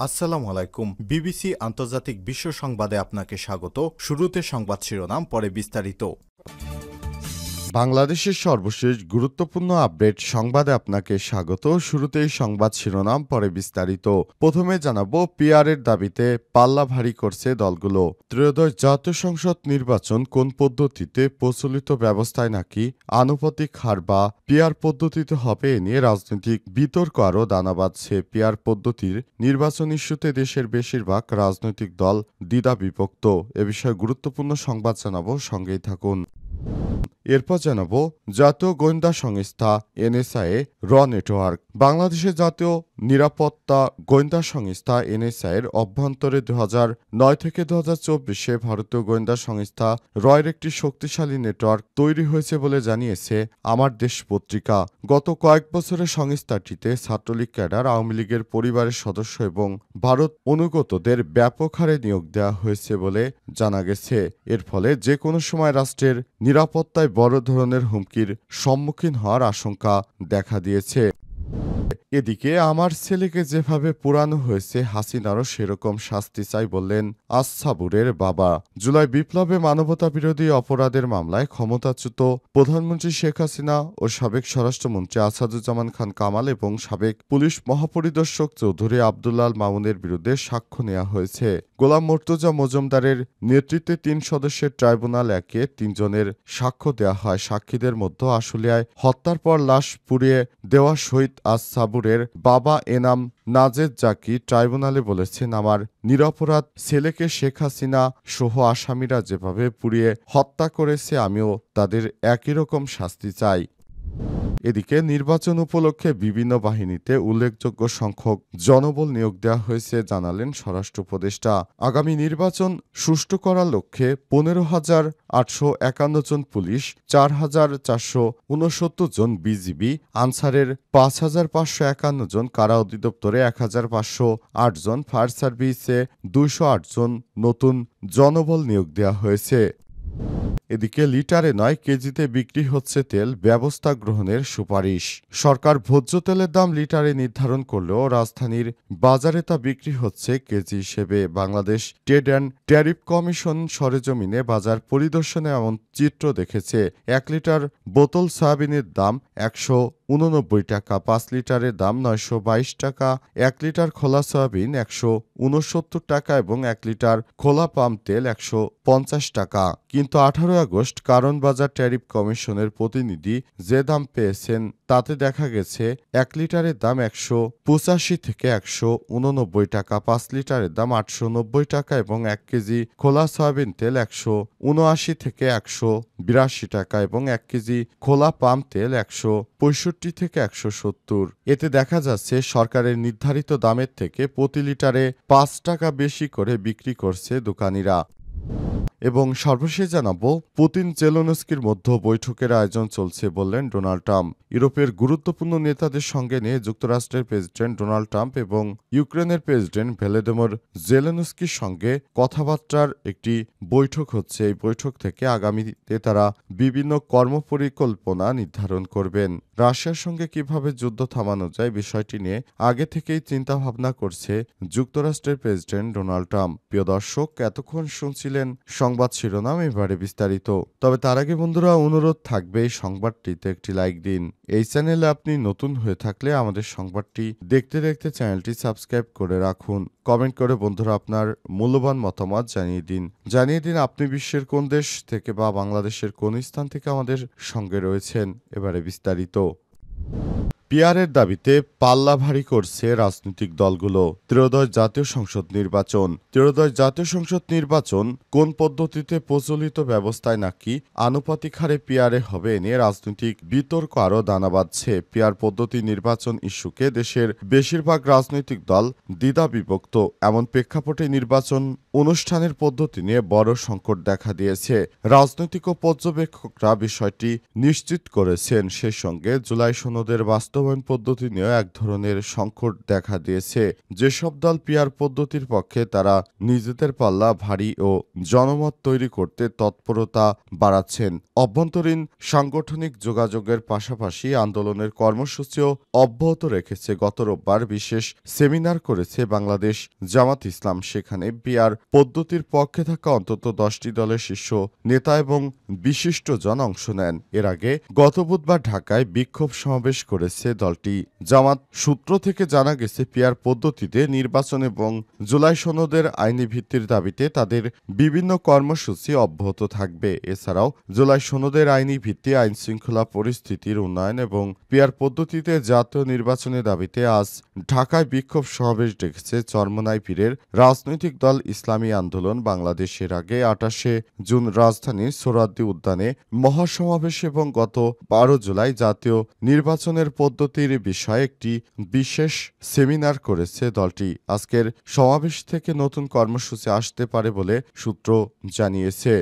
আসসালামু আলাইকুম। বিবিসি আন্তর্জাতিক বিশ্ব সংবাদে আপনাকে স্বাগত। শুরুতে সংবাদ শিরোনাম, পরে বিস্তারিত। বাংলাদেশের সর্বশেষ গুরুত্বপূর্ণ আপডেট সংবাদে আপনাকে স্বাগত। শুরুতেই সংবাদ শিরোনাম, পরে বিস্তারিত। প্রথমে জানাবো, পিআরের দাবিতে পাল্লা ভারী করছে দলগুলো। ত্রয়োদশ জাতীয় সংসদ নির্বাচন কোন পদ্ধতিতে, প্রচলিত ব্যবস্থায় নাকি আনুপাতিক হার বা পিআর পদ্ধতিতে হবে এ নিয়ে রাজনৈতিক বিতর্ক আরও দানা বাঁধছে। পিআর পদ্ধতির নির্বাচন ইস্যুতে দেশের বেশিরভাগ রাজনৈতিক দল দ্বিধা বিভক্ত। এ বিষয়ে গুরুত্বপূর্ণ সংবাদ জানাবো, সঙ্গেই থাকুন। এরপর জানাবো, জাতীয় গোয়েন্দা সংস্থা এনএসআই র নেটওয়ার্ক। বাংলাদেশের জাতীয় নিরাপত্তা গোয়েন্দা সংস্থা এনএসআই এর অভ্যন্তরে 2009 থেকে 2024-এ ভারতীয় গোয়েন্দা সংস্থা রয়ের একটি শক্তিশালী নেটওয়ার্ক তৈরি হয়েছে বলে জানিয়েছে আমার দেশ পত্রিকা। গত কয়েক বছরে সংস্থাটিতে ছাত্রলীগ ক্যাডার, আওয়ামী লীগের পরিবারের সদস্য এবং ভারত অনুগতদের ব্যাপক হারে নিয়োগ দেওয়া হয়েছে বলে জানা গেছে। এর ফলে যে কোনো সময় রাষ্ট্রের নিরাপত্তায় বড় ধরনের হুমকির সম্মুখীন হওয়ার আশঙ্কা দেখা দিয়েছে। এদিকে আমার ছেলেকে যেভাবে পোড়ানো হয়েছে, হাসিনারও সেরকম শাস্তি চাই বললেন আস-সাবুরের বাবা। জুলাই বিপ্লবে মানবতাবিরোধী অপরাধের মামলায় ক্ষমতাচ্যুত প্রধানমন্ত্রী শেখ হাসিনা ও সাবেক স্বরাষ্ট্রমন্ত্রী আসাদুজ্জামান খান কামাল এবং সাবেক পুলিশ মহাপরিদর্শক চৌধুরী আব্দুল্লাহ মামুনের বিরুদ্ধে সাক্ষ্য নেওয়া হয়েছে। গোলাম মর্তুজা মজুমদারের নেতৃত্বে 3 সদস্যের ট্রাইব্যুনাল একে 3 জনের সাক্ষ্য দেওয়া হয়। সাক্ষীদের মধ্যে আশুলিয়ায় হত্যার পর লাশ পুড়িয়ে দেওয়া শহীদ আস-সাবুরের বাবা এনাম নাজেদ জাকি ট্রাইব্যুনালে বলেছেন, আমার নিরপরাধ ছেলেকে শেখ হাসিনা সহ আসামিরা যেভাবে পুড়িয়ে হত্যা করেছে, আমিও তাদের একই রকম শাস্তি চাই। এদিকে নির্বাচন উপলক্ষে বিভিন্ন বাহিনীতে উল্লেখযোগ্য সংখ্যক জনবল নিয়োগ দেওয়া হয়েছে জানালেন স্বরাষ্ট্র উপদেষ্টা। আগামী নির্বাচন সুষ্ঠু করার লক্ষ্যে 15,851 জন পুলিশ, 4,469 জন বিজিবি, আনসারের 5,551 জন, কারা অধিদপ্তরে 1,508 জন, ফায়ার সার্ভিসে 208 জন নতুন জনবল নিয়োগ দেওয়া হয়েছে। এদিকে লিটারে নয়, কেজিতে বিক্রি হচ্ছে তেল, ব্যবস্থা গ্রহণের সুপারিশ। সরকার ভোজ্য তেলের দাম লিটারে নির্ধারণ করলেও রাজধানীর বাজারে তা বিক্রি হচ্ছে কেজি হিসেবে। Bangladesh trade and tariff commission সরেজমিনে বাজার পরিদর্শনে এমন চিত্র দেখেছে। 1 লিটার বোতল সয়াবিনের দাম 189 টাকা, 5 লিটারের দাম 922 টাকা, 1 লিটার খোলা সয়াবিন 169 টাকা এবং 1 লিটার খোলা পাম তেল 150 টাকা। কিন্তু 18 আগস্ট কারণ বাজার ট্যারিফ কমিশনের প্রতিনিধি যে দাম পেয়েছেন তাতে দেখা গেছে 1 লিটারের দাম 185 থেকে 189 টাকা, 5 লিটারের দাম 890 টাকা এবং 1 কেজি খোলা সয়াবিন তেল 179 থেকে 182 টাকা এবং 1 কেজি খোলা পাম তেল 165 থেকে 170। এতে দেখা যাচ্ছে সরকারের নির্ধারিত দামের থেকে প্রতি লিটারে 5 টাকা বেশি করে বিক্রি করছে দোকানিরা। এবং সর্বশেষ জানাবো, পুতিন জেলেনস্কির মধ্যে বৈঠকের আয়োজন চলছে বললেন ডোনাল্ড ট্রাম্প। ইউরোপের গুরুত্বপূর্ণ নেতাদের সঙ্গে নিয়ে যুক্তরাষ্ট্রের প্রেসিডেন্ট ডোনাল্ড ট্রাম্প এবং ইউক্রেনের প্রেসিডেন্ট ভলোদিমির জেলেনস্কির সঙ্গে কথাবার্তার একটি বৈঠক হচ্ছে। এই বৈঠক থেকে আগামীতে তারা বিভিন্ন কর্মপরিকল্পনা নির্ধারণ করবেন। রাশিয়ার সঙ্গে কিভাবে যুদ্ধ থামানো যায় বিষয়টি নিয়ে আগে থেকেই চিন্তাভাবনা করছে যুক্তরাষ্ট্রের প্রেসিডেন্ট ডোনাল্ড ট্রাম্প। প্রিয় দর্শক, এতক্ষণ শুনছিলেন সংবাদ শিরোনাম, এবারে বিস্তারিত। তবে তার আগে বন্ধুরা, অনুরোধ থাকবে এই সংবাদটিতে একটি লাইক দিন। এই চ্যানেলে আপনি নতুন হয়ে থাকলে আমাদের সংবাদটি দেখতে দেখতে চ্যানেলটি সাবস্ক্রাইব করে রাখুন। কমেন্ট করে বন্ধুরা আপনার মূল্যবান মতামত জানিয়ে দিন আপনি বিশ্বের কোন দেশ থেকে বা বাংলাদেশের কোন স্থান থেকে আমাদের সঙ্গে রয়েছেন। এবারে বিস্তারিত। পিআরের দাবিতে পাল্লা ভারী করছে রাজনৈতিক দলগুলো। ত্রয়োদশ জাতীয় সংসদ নির্বাচন কোন পদ্ধতিতে, প্রচলিত ব্যবস্থায় নাকি আনুপাতিক হারে পিআরে হবে এ নিয়ে রাজনৈতিক বিতর্ক আরও দানা বাঁধছে। পিআর পদ্ধতি নির্বাচন ইস্যুকে দেশের বেশিরভাগ রাজনৈতিক দল দ্বিধা বিভক্ত। এমন প্রেক্ষাপটে নির্বাচন অনুষ্ঠানের পদ্ধতি নিয়ে বড় সংকট দেখা দিয়েছে। রাজনৈতিক ও পর্যবেক্ষকরা বিষয়টি নিশ্চিত করেছেন। সেই সঙ্গে জুলাই সনদের বাস্তব বাস্তবায়ন পদ্ধতি নিয়ে এক ধরনের সংকট দেখা দিয়েছে। যেসব দল পিআর পদ্ধতির পক্ষে তারা নিজেদের পাল্লা ভারী ও জনমত তৈরি করতে তৎপরতা বাড়াচ্ছেন। অভ্যন্তরীণ সাংগঠনিক যোগাযোগের পাশাপাশি আন্দোলনের কর্মসূচিও অব্যাহত রেখেছে। গত রোববার বিশেষ সেমিনার করেছে বাংলাদেশ জামাত ইসলাম। সেখানে পিআর পদ্ধতির পক্ষে থাকা অন্তত 10টি দলের শীর্ষ নেতা এবং বিশিষ্টজন অংশ নেন। এর আগে গত বুধবার ঢাকায় বিক্ষোভ সমাবেশ করেছে দলটি। জামাত সূত্র থেকে জানা গেছে, পিআর পদ্ধতিতে নির্বাচন এবং জুলাই সনদের আইনি ভিত্তির দাবিতে তাদের বিভিন্ন কর্মসূচি অব্যাহত থাকবে। এছাড়াও জুলাই সনদের আইনি ভিত্তি, আইন শৃঙ্খলা পরিস্থিতির উন্নয়ন এবং পিআর পদ্ধতিতে জাতীয় নির্বাচনের দাবিতে আজ ঢাকায় বিক্ষোভ সমাবেশ ডেকেছে চরমোনাই পীরের রাজনৈতিক দল ইসলামী আন্দোলন বাংলাদেশের। আগে 28শে জুন রাজধানীর সোহরাওয়ার্দী উদ্যানে মহাসমাবেশ এবং গত 12 জুলাই জাতীয় নির্বাচনের পদ্ধতির বিষয়ে একটি বিশেষ সেমিনার করেছে দলটি। আজকের সমাবেশ থেকে নতুন কর্মসূচি আসতে পারে বলে সূত্র জানিয়েছে।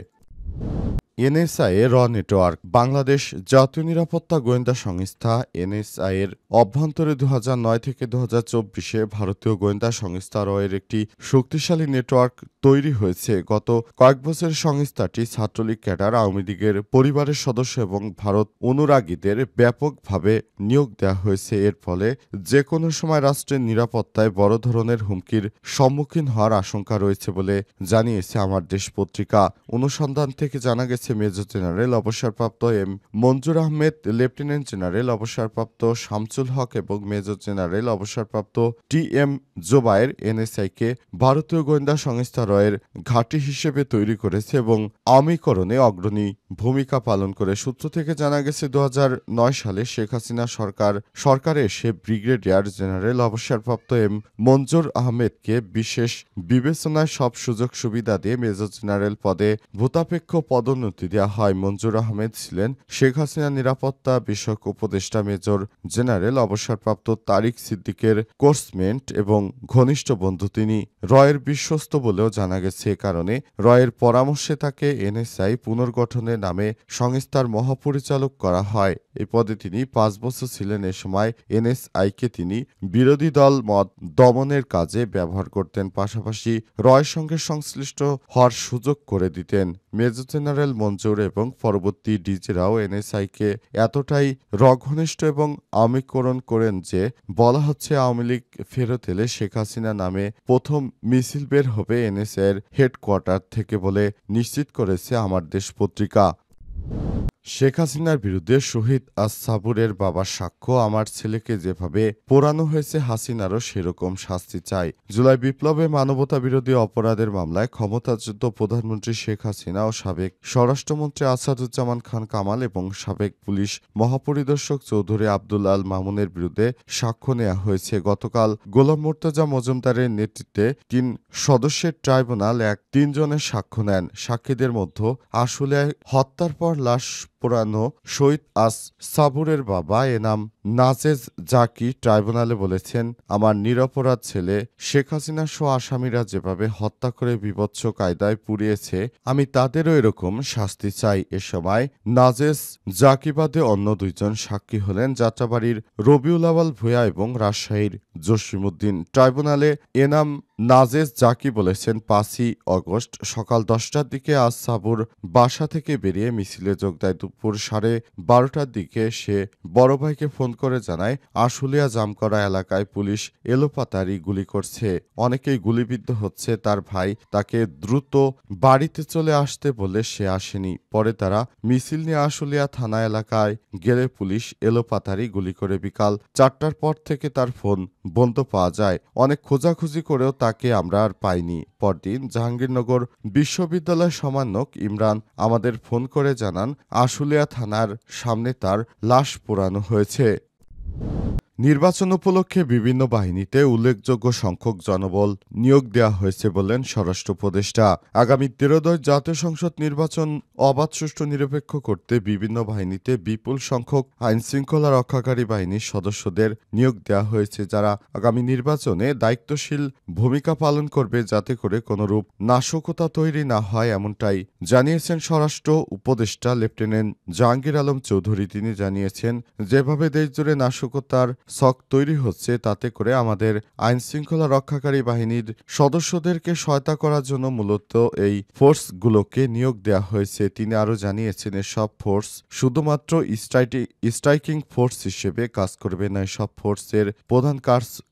এনএসআই র নেটওয়ার্ক। বাংলাদেশ জাতীয় নিরাপত্তা গোয়েন্দা সংস্থা এনএসআই এর অভ্যন্তরে 2009 থেকে 2024-এ ভারতীয় গোয়েন্দা সংস্থা র এর একটি শক্তিশালী নেটওয়ার্ক তৈরি হয়েছে। গত কয়েক বছর সংস্থাটি ছাত্রলীগ ক্যাডার, আওয়ামী লীগের পরিবারের সদস্য এবং ভারত অনুরাগীদের ব্যাপকভাবে নিয়োগ দেওয়া হয়েছে। এর ফলে যে কোনো সময় রাষ্ট্রের নিরাপত্তায় বড় ধরনের হুমকির সম্মুখীন হওয়ার আশঙ্কা রয়েছে বলে জানিয়েছে আমার দেশ পত্রিকা। অনুসন্ধান থেকে জানা গেছে, মেজর জেনারেল অবসরপ্রাপ্ত এম মঞ্জুর আহমেদ, লেফটেন্যান্ট জেনারেল অবসরপ্রাপ্ত শামসুল হক এবং মেজর জেনারেল অবসরপ্রাপ্ত টি এম জোবায়ের এনএসআইকে ভারতীয় গোয়েন্দা সংস্থা র এর ঘাঁটি হিসেবে তৈরি করেছে এবং আমিকরণে অগ্রণী ভূমিকা পালন করে। সূত্র থেকে জানা গেছে, 2009 সালে শেখ হাসিনা সরকারে এসে ব্রিগেডিয়ার জেনারেল অবসরপ্রাপ্ত এম মঞ্জুর আহমেদকে বিশেষ বিবেচনায় সব সুযোগ সুবিধা দিয়ে মেজর জেনারেল পদে ভূতাপেক্ষ পদোন্নতি দেওয়া হয়। মঞ্জুর আহমেদ ছিলেন শেখ হাসিনা নিরাপত্তা বিষয়ক উপদেষ্টা। মেজর জেনারেল অবসরপ্রাপ্ত তারিক সিদ্দিকের কোর্সমেট এবং ঘনিষ্ঠ বন্ধু তিনি। রয়ের বিশ্বস্ত বলেও জানা গেছে। এ কারণে রয়ের পরামর্শে তাকে এনএসআই পুনর্গঠনের নামে সংস্থার মহাপরিচালক করা হয়। এই পদে তিনি 5 বছর ছিলেন। এ সময় এনএসআইকে তিনি বিরোধী দল মত দমনের কাজে ব্যবহার করতেন, পাশাপাশি রয়ের সঙ্গে সংশ্লিষ্ট হওয়ার সুযোগ করে দিতেন। মেজর জেনারেল মঞ্জুর এবং পরবর্তী ডিজিরাও এনএসআইকে এতটাই ঘনিষ্ঠ এবং আমিকরণ করেন যে বলা হচ্ছে, আওয়ামী লীগ ফেরত এলে শেখ হাসিনা নামে প্রথম মিছিল বের হবে এনএসআইয়ের হেডকোয়ার্টার থেকে বলে নিশ্চিত করেছে আমার দেশ পত্রিকা। শেখ হাসিনার বিরুদ্ধে শহীদ সাবুরের বাবার সাক্ষ্য, আমার ছেলেকে যেভাবে পোড়ানো হয়েছে হাসিনারও সেরকম শাস্তি চাই। জুলাই বিপ্লবে মানবতা বিরোধী অপরাধের মামলায় ক্ষমতাচ্যুত প্রধানমন্ত্রী শেখ হাসিনা ও সাবেক স্বরাষ্ট্রমন্ত্রী আসাদুজ্জামান খান কামাল এবং সাবেক পুলিশ মহাপরিদর্শক চৌধুরী আব্দুল আল মামুনের বিরুদ্ধে সাক্ষ্য নেওয়া হয়েছে। গতকাল গোলাম মোর্তজা মজুমদারের নেতৃত্বে 3 সদস্যের ট্রাইব্যুনাল 3 জনের সাক্ষ্য নেন। সাক্ষীদের মধ্যে আসলে হত্যার পর লাশ পোড়ানো শহীদ সাবুরের বাবা এনাম নাজেজ জাকি ট্রাইব্যুনালে বলেছেন, আমার নিরপরাধ ছেলে শেখ হাসিনা সহ আসামিরা যেভাবে হত্যা করে বিভৎস কায়দায় পুড়িয়েছে, আমি তাদেরও এরকম শাস্তি চাই। এ সময় নাজেজ জাকি বাদে অন্য 2 জন সাক্ষী হলেন যাত্রাবাড়ির রবিউল আওয়াল ভূঁইয়া এবং রাজশাহীর জসিমউদ্দিন। ট্রাইব্যুনালে এনাম নাজেজ জাকি বলেছেন, 5ই আগস্ট সকাল 10টার দিকে সাবুর বাসা থেকে বেরিয়ে মিছিলে যোগ দেয়। দুপুর 12:30টার দিকে সে বড় ভাইকে ফোন করে জানায়, আশুলিয়া জামকড়া এলাকায় পুলিশ এলোপাতাড়ি গুলি করছে, অনেকেই গুলিবিদ্ধ হচ্ছে। তার ভাই তাকে দ্রুত বাড়িতে চলে আসতে বলে সে আসেনি। পরে তারা মিছিল নিয়ে আশুলিয়া থানা এলাকায় গেলে পুলিশ এলোপাতাড়ি গুলি করে। বিকাল 4টার পর থেকে তার ফোন বন্ধ পাওয়া যায়। অনেক খোঁজাখুঁজি করেও তাকে আমরা আর পাইনি। পরদিন জাহাঙ্গীরনগর বিশ্ববিদ্যালয় সমন্বয়ক ইমরান আমাদের ফোন করে জানান, আশুলিয়া থানার সামনে তার লাশ পোড়ানো হয়েছে। নির্বাচন উপলক্ষে বিভিন্ন বাহিনীতে উল্লেখযোগ্য সংখ্যক জনবল নিয়োগ দেওয়া হয়েছে বলেন স্বরাষ্ট্র উপদেষ্টা। আগামী 13 জাতীয় সংসদ নির্বাচন অবাধ, সুষ্ঠু, নিরপেক্ষ করতে বিভিন্ন বাহিনীতে বিপুল সংখ্যক আইনশৃঙ্খলা রক্ষাকারী বাহিনীর সদস্যদের নিয়োগ দেওয়া হয়েছে, যারা আগামী নির্বাচনে দায়িত্বশীল ভূমিকা পালন করবে, যাতে করে কোনরূপ নাশকতা তৈরি না হয়, এমনটাই জানিয়েছেন স্বরাষ্ট্র উপদেষ্টা লেফটেন্যান্ট জাহাঙ্গীর আলম চৌধুরী। তিনি জানিয়েছেন, যেভাবে দেশজুড়ে নাশকতার ছক তৈরি হচ্ছে, তাতে করে আমাদের আইনশৃঙ্খলা রক্ষাকারী বাহিনীর সদস্যদেরকে সহায়তা করার জন্য মূলত এই ফোর্সগুলোকে নিয়োগ দেওয়া হয়েছে। তিনি আরও জানিয়েছেন, এসব ফোর্স শুধুমাত্র স্ট্রাইকিং ফোর্স হিসেবে কাজ করবে না। এসব ফোর্সের প্রধান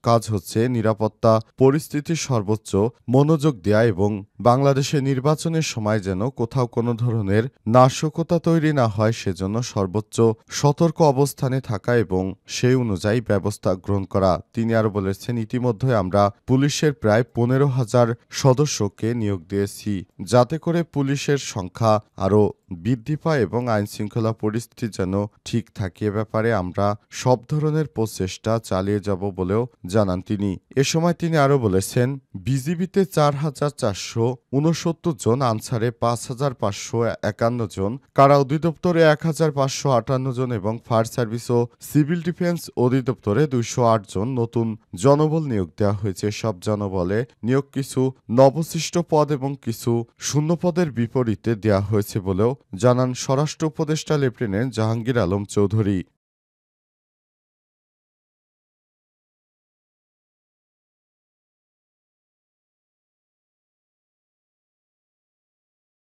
কাজ হচ্ছে নিরাপত্তা পরিস্থিতির সর্বোচ্চ মনোযোগ দেয়া এবং বাংলাদেশে নির্বাচনের সময় যেন কোথাও কোনো ধরনের নাশকতা তৈরি না হয়, সেজন্য সর্বোচ্চ সতর্ক অবস্থানে থাকা এবং সেই অনুযায়ী ব্যবস্থা গ্রহণ করা। তিনি আরও বলেছেন, ইতিমধ্যে আমরা পুলিশের প্রায় 15,000 সদস্যকে নিয়োগ দিয়েছি, যাতে করে পুলিশের সংখ্যা আরও বৃদ্ধি পায় এবং আইনশৃঙ্খলা পরিস্থিতি যেন ঠিক থাকে। এ ব্যাপারে আমরা সব ধরনের প্রচেষ্টা চালিয়ে যাব বলেও জানান তিনি। এ সময় তিনি আরও বলেছেন, বিজিবিতে 4,469 জন, আনসারে 5,551 জন, কারা অধিদপ্তরে 1,558 জন এবং ফায়ার সার্ভিস ও সিভিল ডিফেন্স অধিদপ্তরে 208 জন নতুন জনবল নিয়োগ দেওয়া হয়েছে। সব জনবলে নিয়োগ কিছু নবসৃষ্ট পদ এবং কিছু শূন্য পদের বিপরীতে দেওয়া হয়েছে বলেও জানান স্বরাষ্ট্র উপদেষ্টা লেফটেন্যান্ট জাহাঙ্গীর আলম চৌধুরী।